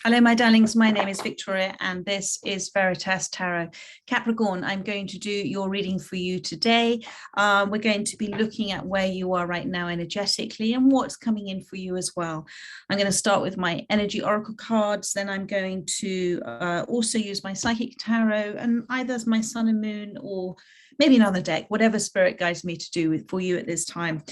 Hello, my darlings. My name is Victoria, and this is Veritas Tarot. Capricorn, I'm going to do your reading for you today. We're going to be looking at where you are right now energetically and what's coming in for you as well. I'm going to start with my energy oracle cards. Then I'm going to also use my psychic tarot and either as my sun and moon or maybe another deck, whatever spirit guides me to do for you at this time.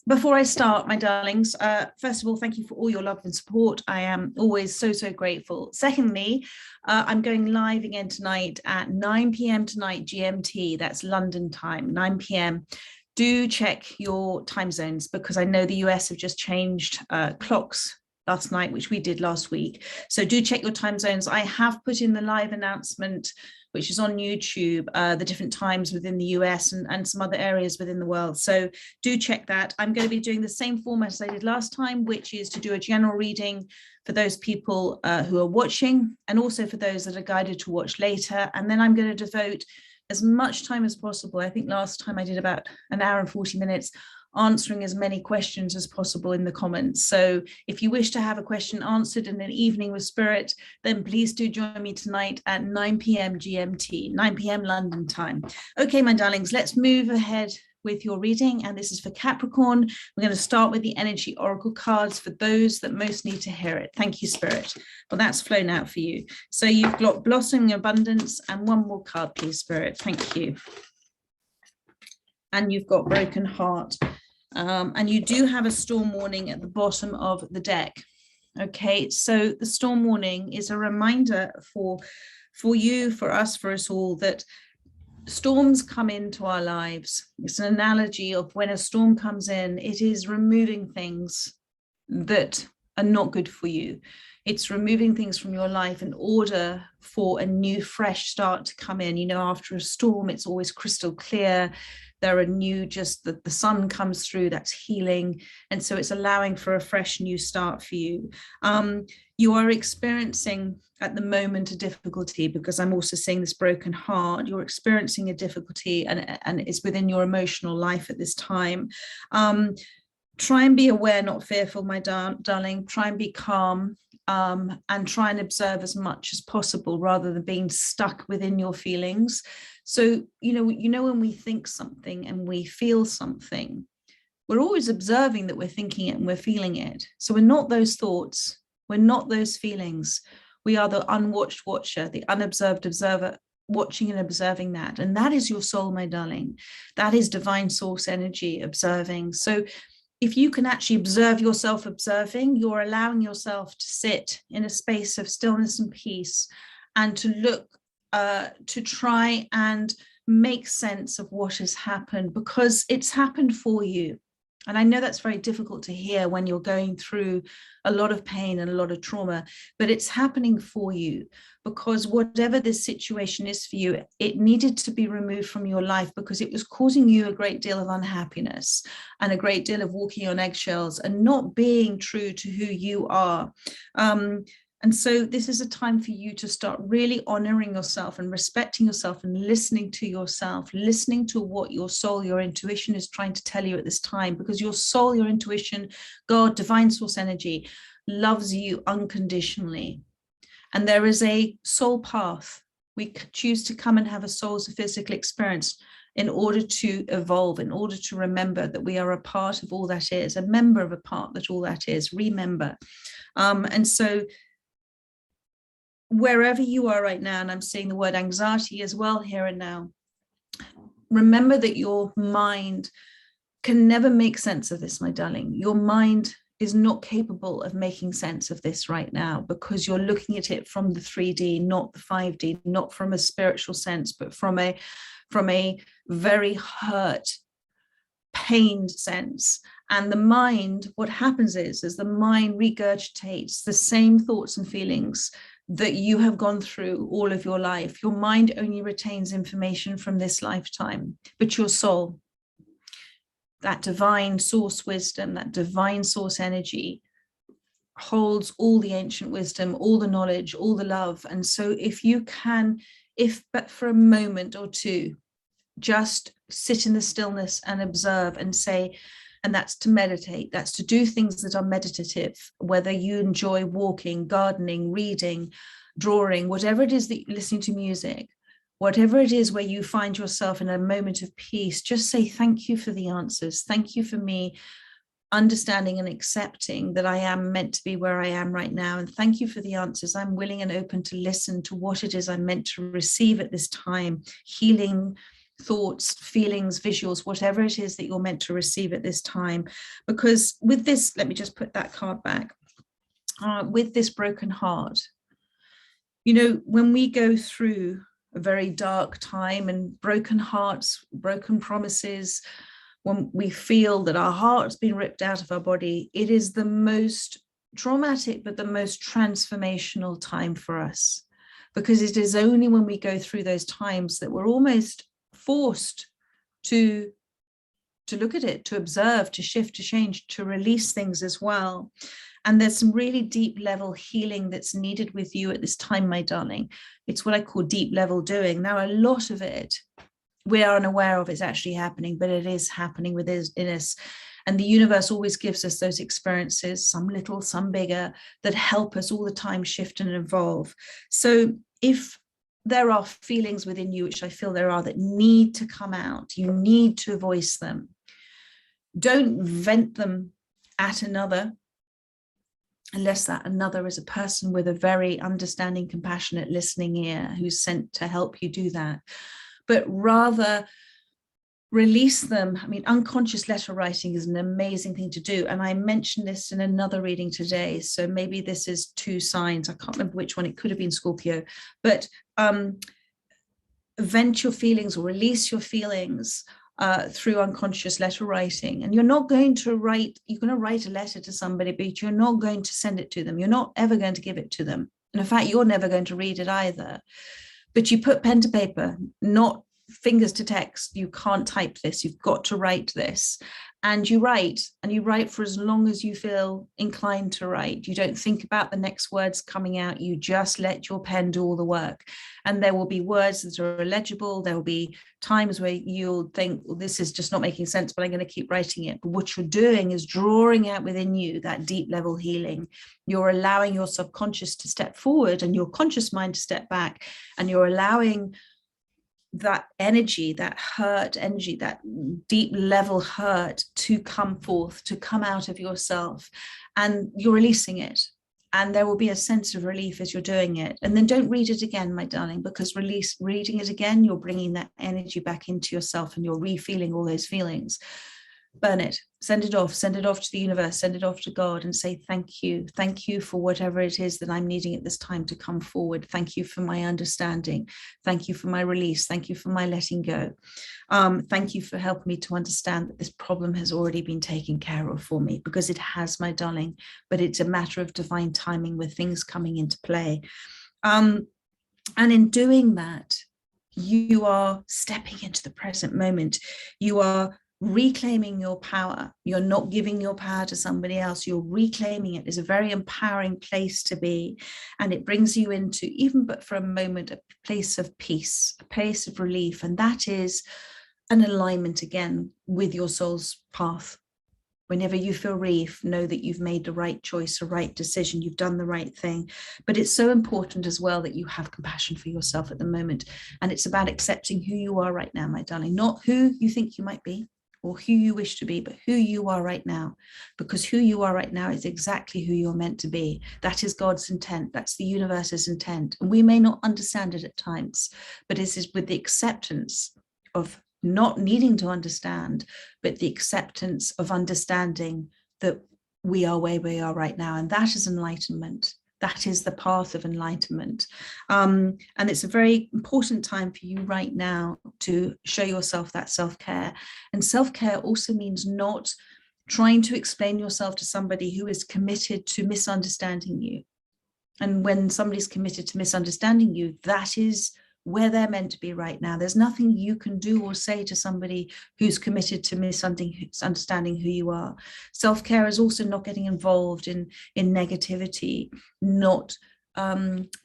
Before I start, my darlings, first of all, thank you for all your love and support. I am always so grateful. Secondly, I'm going live again tonight at 9 p.m. tonight GMT. That's London time, 9 p.m. Do check your time zones because I know the US have just changed clocks last night, which we did last week. So do check your time zones. I have put in the live announcement, which is on YouTube, the different times within the US and some other areas within the world. So do check that. I'm going to be doing the same format as I did last time, which is to do a general reading for those people who are watching and also for those that are guided to watch later. And then I'm going to devote as much time as possible. I think last time I did about an hour and 40 minutes answering as many questions as possible in the comments. So if you wish to have a question answered in an evening with spirit, then please do join me tonight at 9 p.m. GMT, 9 p.m. London time. Okay, my darlings, let's move ahead with your reading. And this is for Capricorn. We're going to start with the energy oracle cards for those that most need to hear it. Thank you, Spirit. Well, that's flown out for you. So you've got blossoming abundance and one more card, please, Spirit. Thank you. And you've got broken heart. And you do have a storm warning at the bottom of the deck. Okay, so the storm warning is a reminder for you, for us, for us all, that storms come into our lives. It's an analogy of when a storm comes in, it is removing things that are not good for you. It's removing things from your life in order for a new, fresh start to come in. You know, after a storm, it's always crystal clear. There are new, just the sun comes through, that's healing. And so it's allowing for a fresh new start for you. You are experiencing at the moment a difficulty because I'm also seeing this broken heart. You're experiencing a difficulty and it's within your emotional life at this time. Try and be aware, not fearful, my darling. Try and be calm. And try and observe as much as possible rather than being stuck within your feelings. So, you know, when we think something and we feel something, we're always observing that we're thinking it and we're feeling it. So we're not those thoughts. We're not those feelings. We are the unwatched watcher, the unobserved observer, watching and observing that. And that is your soul, my darling. That is divine source energy observing. So if you can actually observe yourself observing, you're allowing yourself to sit in a space of stillness and peace and to look, to try and make sense of what has happened because it's happened for you. And I know that's very difficult to hear when you're going through a lot of pain and a lot of trauma, but it's happening for you because whatever this situation is for you, it needed to be removed from your life because it was causing you a great deal of unhappiness and a great deal of walking on eggshells and not being true to who you are. And so this is a time for you to start really honoring yourself and respecting yourself and listening to yourself, listening to what your soul, your intuition is trying to tell you at this time, because your soul, your intuition, God, divine source energy loves you unconditionally. And there is a soul path. We choose to come and have a soul's physical experience in order to evolve, in order to remember that we are a part of all that is, a member of a part that all that is, remember. And so wherever you are right now, and I'm seeing the word anxiety as well here and now, remember that your mind can never make sense of this, my darling. Your mind is not capable of making sense of this right now because you're looking at it from the 3D, not the 5D, not from a spiritual sense, but from a very hurt, pained sense. And the mind, what happens is the mind regurgitates the same thoughts and feelings that you have gone through all of your life. Your mind only retains information from this lifetime, but your soul, that divine source wisdom, that divine source energy holds all the ancient wisdom, all the knowledge, all the love. And so if you can, but for a moment or two, just sit in the stillness and observe and say, And that's to meditate. That's to do things that are meditative, whether you enjoy walking, gardening, reading, drawing, whatever it is that you're listening to music, whatever it is where you find yourself in a moment of peace, just say, thank you for the answers. Thank you for me understanding and accepting that I am meant to be where I am right now. And thank you for the answers. I'm willing and open to listen to what it is I'm meant to receive at this time, healing thoughts, feelings, visuals, whatever it is that you're meant to receive at this time. Because with this, let me just put that card back. With this broken heart, you know, when we go through a very dark time and broken hearts, broken promises, when we feel that our heart's been ripped out of our body, it is the most traumatic, but the most transformational time for us. Because it is only when we go through those times that we're almost forced to look at it, to observe, to shift, to change, to release things as well. And there's some really deep level healing that's needed with you at this time, my darling. It's what I call deep level doing. Now, a lot of it we are unaware of it's actually happening, but it is happening within us. And the universe always gives us those experiences, some little, some bigger, that help us all the time shift and evolve. So if there are feelings within you, which I feel there are, that need to come out, you need to voice them. Don't vent them at another, unless that another is a person with a very understanding, compassionate, listening ear who's sent to help you do that. But rather release them. I mean, unconscious letter writing is an amazing thing to do. And I mentioned this in another reading today. So maybe this is 2 signs. I can't remember which one. It could have been Scorpio. But vent your feelings or release your feelings through unconscious letter writing. And you're not going to write, you're going to write a letter to somebody, but you're not going to send it to them. You're not ever going to give it to them. And in fact, you're never going to read it either. But you put pen to paper, not fingers to text. You can't type this. You've got to write this. And you write for as long as you feel inclined to write. You don't think about the next words coming out. You just let your pen do all the work. And there will be words that are illegible. There will be times where you'll think, well, this is just not making sense, but I'm going to keep writing it. But what you're doing is drawing out within you that deep level healing. You're allowing your subconscious to step forward and your conscious mind to step back. And you're allowing that energy, that hurt energy, that deep level hurt to come forth, to come out of yourself, and you're releasing it. And there will be a sense of relief as you're doing it. And then don't read it again, my darling, because reading it again, you're bringing that energy back into yourself and you're re-feeling all those feelings. Burn it, send it off to the universe, send it off to God and say, thank you for whatever it is that I'm needing at this time to come forward. Thank you for my understanding. Thank you for my release. Thank you for my letting go. Thank you for helping me to understand that this problem has already been taken care of for me, because it has, my darling, but it's a matter of divine timing with things coming into play. And in doing that, you are stepping into the present moment. You are reclaiming your power. You're not giving your power to somebody else. You're reclaiming it. It's a very empowering place to be. And it brings you into, even but for a moment, a place of peace, a place of relief. And that is an alignment again with your soul's path. Whenever you feel relief, know that you've made the right choice, the right decision, you've done the right thing. But it's so important as well that you have compassion for yourself at the moment. And it's about accepting who you are right now, my darling, not who you think you might be or who you wish to be, but who you are right now, because who you are right now is exactly who you're meant to be. That is God's intent. That's the universe's intent. And we may not understand it at times, but it is with the acceptance of not needing to understand, but the acceptance of understanding that we are where we are right now. And that is enlightenment. That is the path of enlightenment. And it's a very important time for you right now to show yourself that self-care. And self-care also means not trying to explain yourself to somebody who is committed to misunderstanding you. And when somebody's committed to misunderstanding you, that is where they're meant to be right now. There's nothing you can do or say to somebody who's committed to misunderstanding who you are. Self-care is also not getting involved in negativity, not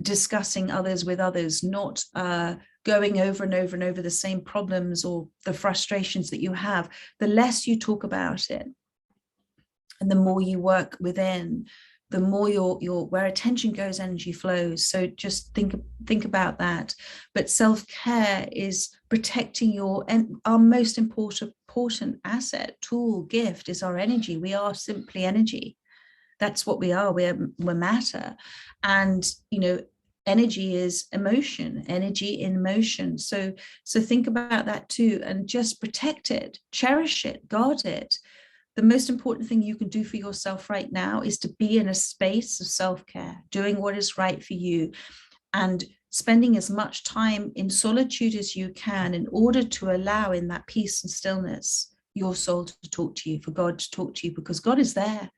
discussing others with others, not going over and over and over the same problems or the frustrations that you have. The less you talk about it, And the more you work within, the more your where attention goes, energy flows. So just think about that. But self-care is protecting our most important asset, tool, gift is our energy. We are simply energy. That's what we are. We're matter. And energy is emotion, energy in motion. So think about that too, and just protect it, cherish it, guard it. The most important thing you can do for yourself right now is to be in a space of self-care, doing what is right for you, and spending as much time in solitude as you can in order to allow, in that peace and stillness, your soul to talk to you, for God to talk to you, because God is there.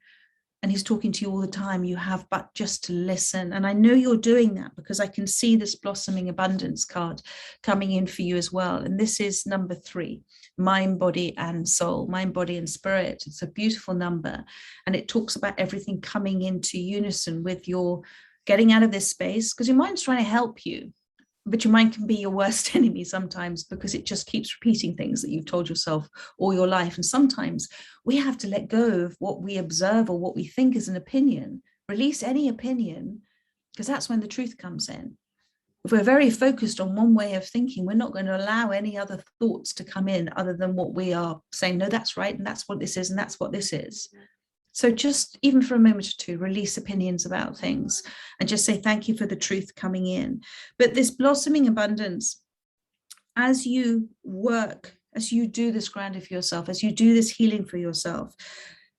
And he's talking to you all the time. You have but just to listen. And I know you're doing that because I can see this blossoming abundance card coming in for you as well. And this is number 3, mind, body, and soul, mind, body, and spirit. It's a beautiful number. And it talks about everything coming into unison with your getting out of this space, because your mind's trying to help you. But your mind can be your worst enemy sometimes, because it just keeps repeating things that you've told yourself all your life. And sometimes we have to let go of what we observe or what we think is an opinion, release any opinion, because that's when the truth comes in. If we're very focused on one way of thinking, we're not going to allow any other thoughts to come in other than what we are saying, no, that's right, and that's what this is, and that's what this is. So just even for a moment or two, release opinions about things and just say thank you for the truth coming in. But this blossoming abundance, as you work, as you do this grounding for yourself, as you do this healing for yourself,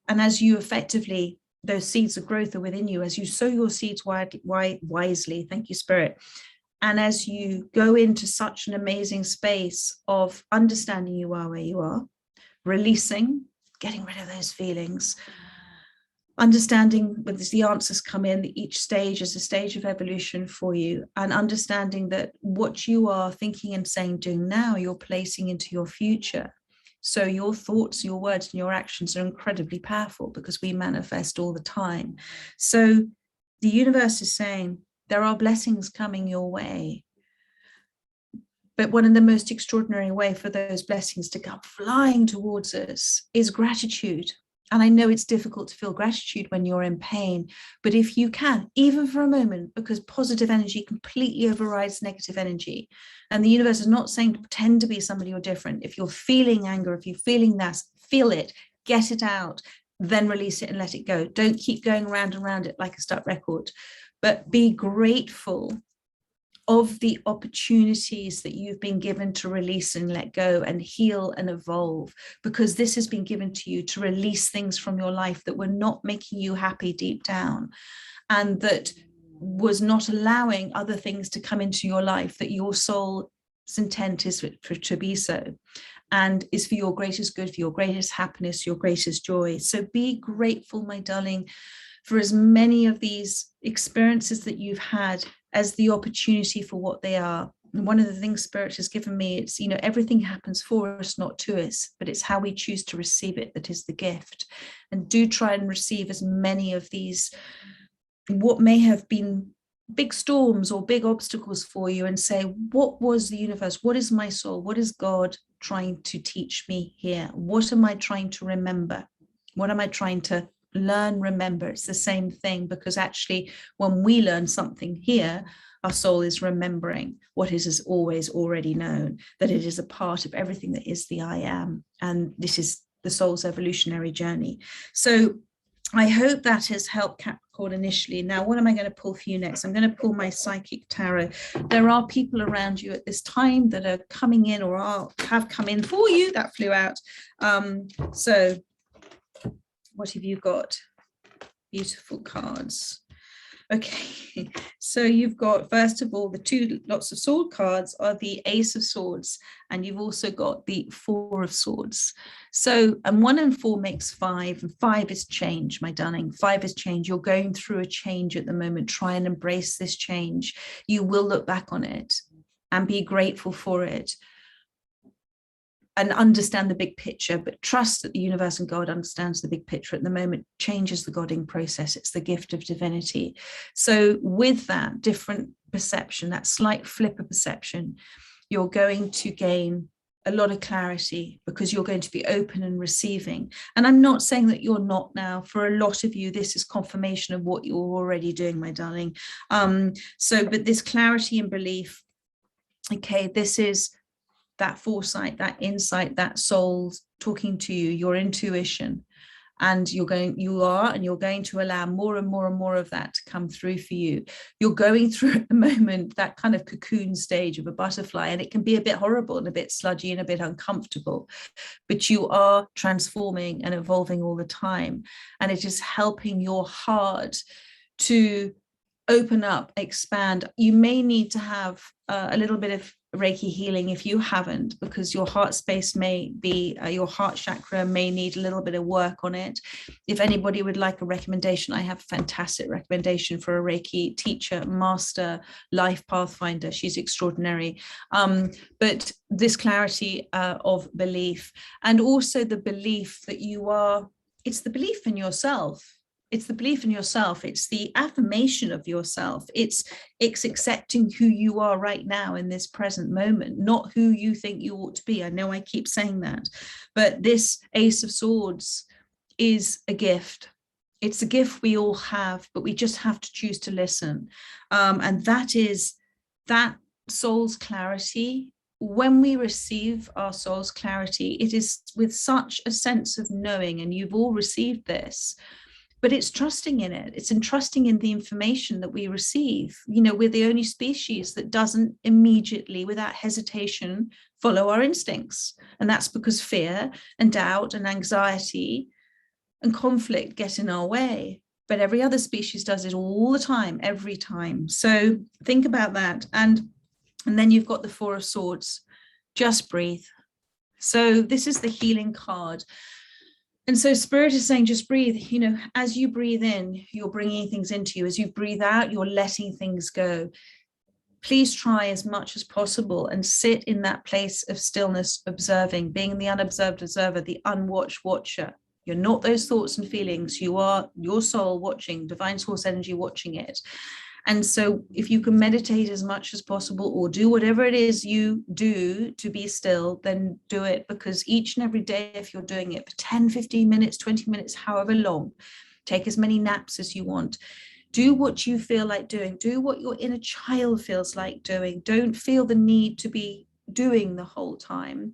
and as you effectively, those seeds of growth are within you, as you sow your seeds wisely, thank you, Spirit. And as you go into such an amazing space of understanding you are where you are, releasing, getting rid of those feelings, understanding when the answers come in, that each stage is a stage of evolution for you, and understanding that what you are thinking and saying, doing now, you're placing into your future. So your thoughts, your words, and your actions are incredibly powerful, because we manifest all the time. So the universe is saying there are blessings coming your way. But one of the most extraordinary ways for those blessings to come flying towards us is gratitude. And I know it's difficult to feel gratitude when you're in pain, but if you can, even for a moment, because positive energy completely overrides negative energy. And the universe is not saying to pretend to be somebody you're different. If you're feeling anger, if you're feeling that, feel it, get it out, then release it and let it go. Don't keep going round and round it like a stuck record, but be grateful of the opportunities that you've been given to release and let go and heal and evolve, because this has been given to you to release things from your life that were not making you happy deep down, and that was not allowing other things to come into your life that your soul's intent is for to be so, and is for your greatest good, for your greatest happiness, your greatest joy. So be grateful, my darling, for as many of these experiences that you've had as the opportunity for what they are. And one of the things Spirit has given me, it's, everything happens for us, not to us, but it's how we choose to receive it that is the gift. And do try and receive as many of these, what may have been big storms or big obstacles for you, and say, what was the universe? What is my soul? What is God trying to teach me here? What am I trying to remember? What am I trying to learn, remember? It's the same thing, because actually when we learn something here, our soul is remembering what is always already known, that it is a part of everything that is the I am, and this is the soul's evolutionary journey. So I hope that has helped Capricorn initially. Now, what am I going to pull for you next? I'm going to pull my psychic tarot. There are people around you at this time that are coming in or have come in for you. That flew out. So what have you got? Beautiful cards. Okay, so you've got, first of all, the 2 lots of sword cards are the Ace of Swords, and you've also got the 4 of Swords. So, and 1 and 4 makes 5, and 5 is change, my darling. 5 is change. You're going through a change at the moment. Try and embrace this change. You will look back on it and be grateful for it, and understand the big picture, but trust that the universe and God understands the big picture at the moment. Change is the godding process. It's the gift of divinity. So with that different perception, that slight flip of perception, you're going to gain a lot of clarity, because you're going to be open and receiving. And I'm not saying that you're not now. For a lot of you, this is confirmation of what you're already doing, my darling. But this clarity and belief, okay, this is that foresight, that insight, that soul talking to you, your intuition. And you're going to allow more and more and more of that to come through for you. You're going through at the moment that kind of cocoon stage of a butterfly, and it can be a bit horrible and a bit sludgy and a bit uncomfortable, but you are transforming and evolving all the time. And it is helping your heart to open up, expand. You may need to have a little bit of Reiki healing if you haven't, because your heart space may be, your heart chakra may need a little bit of work on it. If anybody would like a recommendation, I have a fantastic recommendation for a Reiki teacher, master, life pathfinder. She's extraordinary. But this clarity of belief, and also the belief that you are, it's the belief in yourself. It's the belief in yourself. It's the affirmation of yourself. It's accepting who you are right now in this present moment, not who you think you ought to be. I know I keep saying that, but this Ace of Swords is a gift. It's a gift we all have, but we just have to choose to listen. And that is that soul's clarity. When we receive our soul's clarity, it is with such a sense of knowing, and you've all received this, but it's trusting in it. It's entrusting in the information that we receive. You know, we're the only species that doesn't immediately, without hesitation, follow our instincts. And that's because fear and doubt and anxiety and conflict get in our way. But every other species does it all the time, every time. So think about that. And then you've got the Four of Swords. Just breathe. So this is the healing card. And so Spirit is saying, just breathe. You know, as you breathe in, you're bringing things into you. As you breathe out, you're letting things go. Please try as much as possible and sit in that place of stillness, observing, being the unobserved observer, the unwatched watcher. You're not those thoughts and feelings. You are your soul watching, divine source energy watching it. And so if you can meditate as much as possible, or do whatever it is you do to be still, then do it, because each and every day, if you're doing it for 10, 15 minutes, 20 minutes, however long, take as many naps as you want. Do what you feel like doing. Do what your inner child feels like doing. Don't feel the need to be doing the whole time,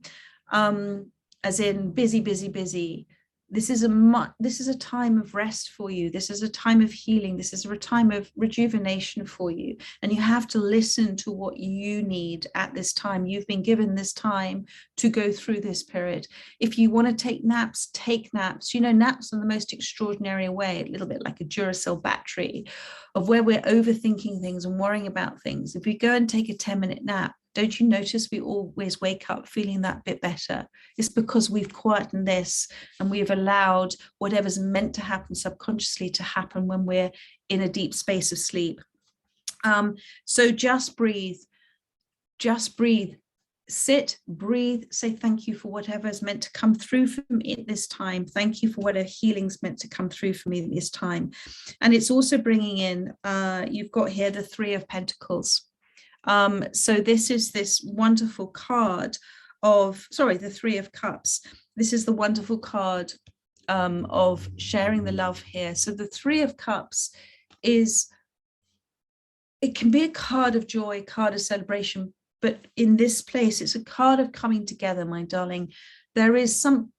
as in busy, busy, busy. This is a time of rest for you. This is a time of healing. This is a time of rejuvenation for you. And you have to listen to what you need at this time. You've been given this time to go through this period. If you want to take naps, take naps. You know, naps are the most extraordinary way, a little bit like a Duracell battery, of where we're overthinking things and worrying about things. If we go and take a 10-minute nap, don't you notice we always wake up feeling that bit better? It's because we've quietened this and we've allowed whatever's meant to happen subconsciously to happen when we're in a deep space of sleep. So just breathe, sit, breathe, say thank you for whatever is meant to come through for me at this time. Thank you for whatever healing's meant to come through for me at this time. And it's also bringing in, you've got here the Three of Pentacles. So this is this wonderful card of, the Three of Cups. This is the wonderful card of sharing the love here. So the Three of Cups it can be a card of joy, card of celebration, but in this place, it's a card of coming together, my darling. There is, and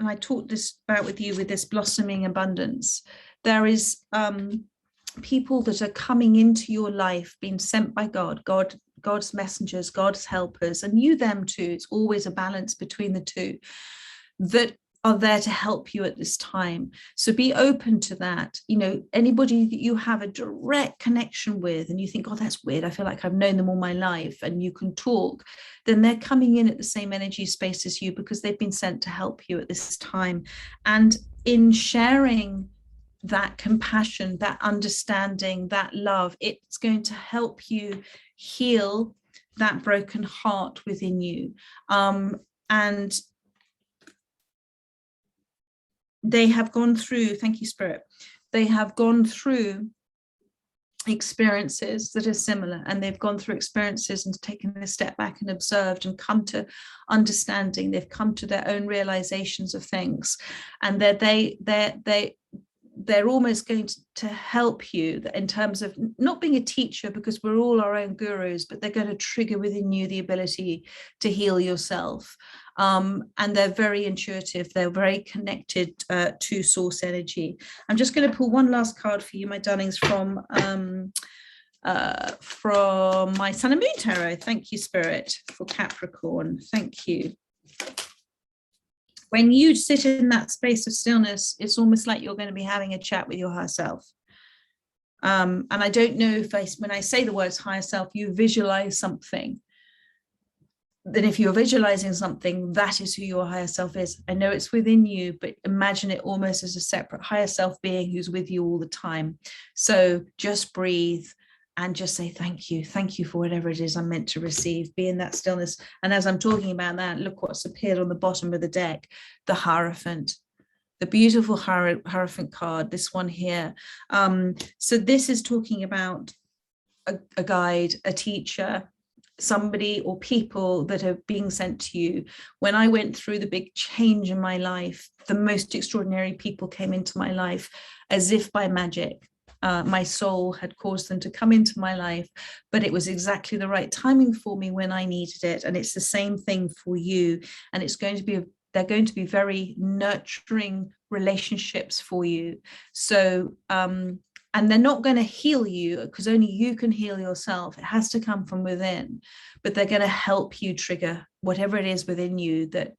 I talked this about with you with this blossoming abundance. There is, people that are coming into your life, being sent by God's messengers, God's helpers, and you them too. It's always a balance between the two, that are there to help you at this time. So be open to that. You know, anybody that you have a direct connection with and you think, oh, that's weird, I feel like I've known them all my life, and you can talk, then they're coming in at the same energy space as you, because they've been sent to help you at this time. And in sharing that compassion, that understanding, that love, it's going to help you heal that broken heart within you. And they have gone through, thank you, Spirit, they have gone through experiences that are similar, and they've gone through experiences and taken a step back and observed and come to understanding. They've come to their own realizations of things, and they're almost going to help you in terms of not being a teacher, because we're all our own gurus, but they're going to trigger within you the ability to heal yourself. And they're very intuitive. They're very connected to source energy. I'm just going to pull one last card for you, my darlings, from my Sun and Moon Tarot. Thank you, Spirit, for Capricorn. Thank you. When you sit in that space of stillness, it's almost like you're going to be having a chat with your higher self. And I don't know if when I say the words higher self, you visualize something. Then if you're visualizing something, that is who your higher self is. I know it's within you, but imagine it almost as a separate higher self being who's with you all the time. So just breathe and just say, thank you for whatever it is I'm meant to receive. Be in that stillness. And as I'm talking about that, look what's appeared on the bottom of the deck, the Hierophant, the beautiful Hierophant card, this one here. So this is talking about a guide, a teacher, somebody or people that are being sent to you. When I went through the big change in my life, the most extraordinary people came into my life as if by magic. My soul had caused them to come into my life, but it was exactly the right timing for me when I needed it. And it's the same thing for you. And it's going to be they're going to be very nurturing relationships for you. So and they're not going to heal you, because only you can heal yourself. It has to come from within, but they're going to help you trigger whatever it is within you that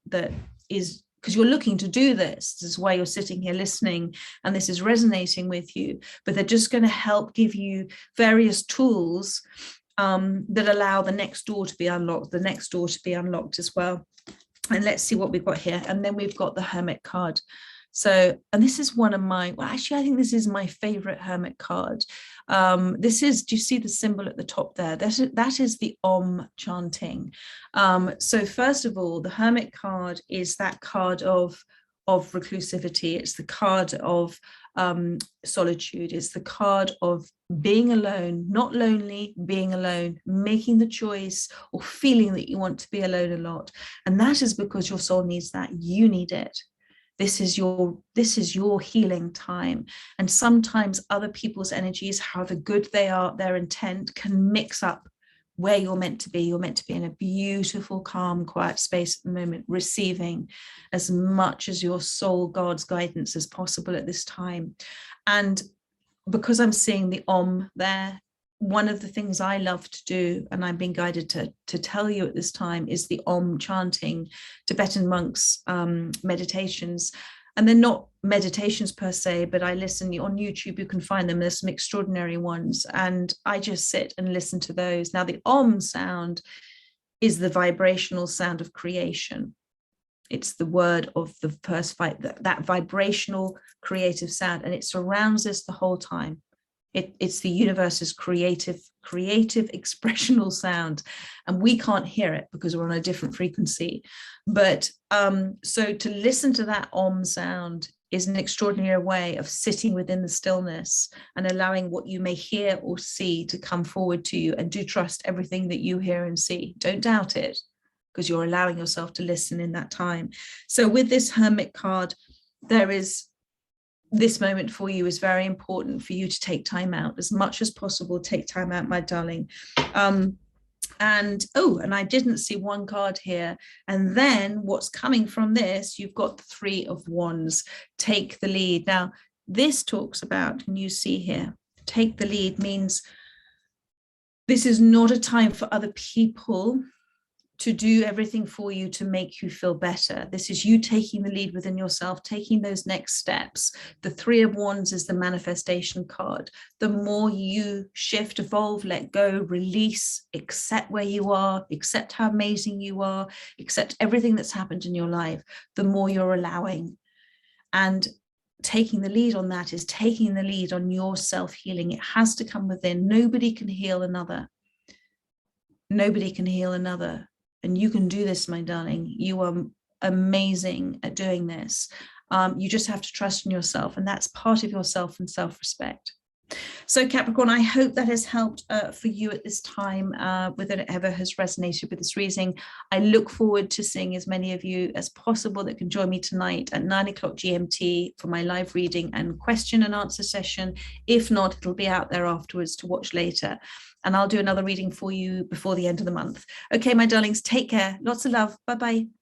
is, because you're looking to do this. This is why you're sitting here listening, and this is resonating with you. But they're just going to help give you various tools that allow the next door to be unlocked, the next door to be unlocked as well. And let's see what we've got here. And then we've got the Hermit card. So, and this is one of my, well, actually, I think this is my favorite Hermit card. This is, do you see the symbol at the top there? That is the Om chanting. So first of all, the Hermit card is that card of reclusivity. It's the card of solitude. It's the card of being alone, not lonely, being alone, making the choice or feeling that you want to be alone a lot. And that is because your soul needs that. You need it. This is your healing time. And sometimes other people's energies, however good they are, their intent can mix up where you're meant to be. You're meant to be in a beautiful, calm, quiet space at the moment, receiving as much as your soul, God's guidance as possible at this time. And because I'm seeing the Om there, one of the things I love to do, and I'm being guided to tell you at this time, is the Om chanting, Tibetan monks' meditations. And they're not meditations per se, but I listen on YouTube. You can find them. There's some extraordinary ones. And I just sit and listen to those. Now, the Om sound is the vibrational sound of creation. It's the word of the first fight, that vibrational creative sound. And it surrounds us the whole time. It's the universe's creative expressional sound, and we can't hear it because we're on a different frequency. But so to listen to that Om sound is an extraordinary way of sitting within the stillness and allowing what you may hear or see to come forward to you. And do trust everything that you hear and see. Don't doubt it, because you're allowing yourself to listen in that time. So with this Hermit card, there is this moment for you is very important for you to take time out as much as possible. Take time out, my darling. And I didn't see one card here. And then what's coming from this, you've got the Three of Wands. Take the lead. Now, this talks about, and you see here, take the lead means this is not a time for other people to do everything for you to make you feel better. This is you taking the lead within yourself, taking those next steps. The Three of Wands is the manifestation card. The more you shift, evolve, let go, release, accept where you are, accept how amazing you are, accept everything that's happened in your life, the more you're allowing. And taking the lead on that is taking the lead on your self-healing. It has to come within. Nobody can heal another. Nobody can heal another. And you can do this, my darling. You are amazing at doing this. You just have to trust in yourself. And that's part of yourself and self-respect. So Capricorn, I hope that has helped for you at this time, whether it ever has resonated with this reading. I look forward to seeing as many of you as possible that can join me tonight at 9 o'clock GMT for my live reading and question and answer session. If not, it'll be out there afterwards to watch later. And I'll do another reading for you before the end of the month. Okay, my darlings, take care. Lots of love. Bye-bye.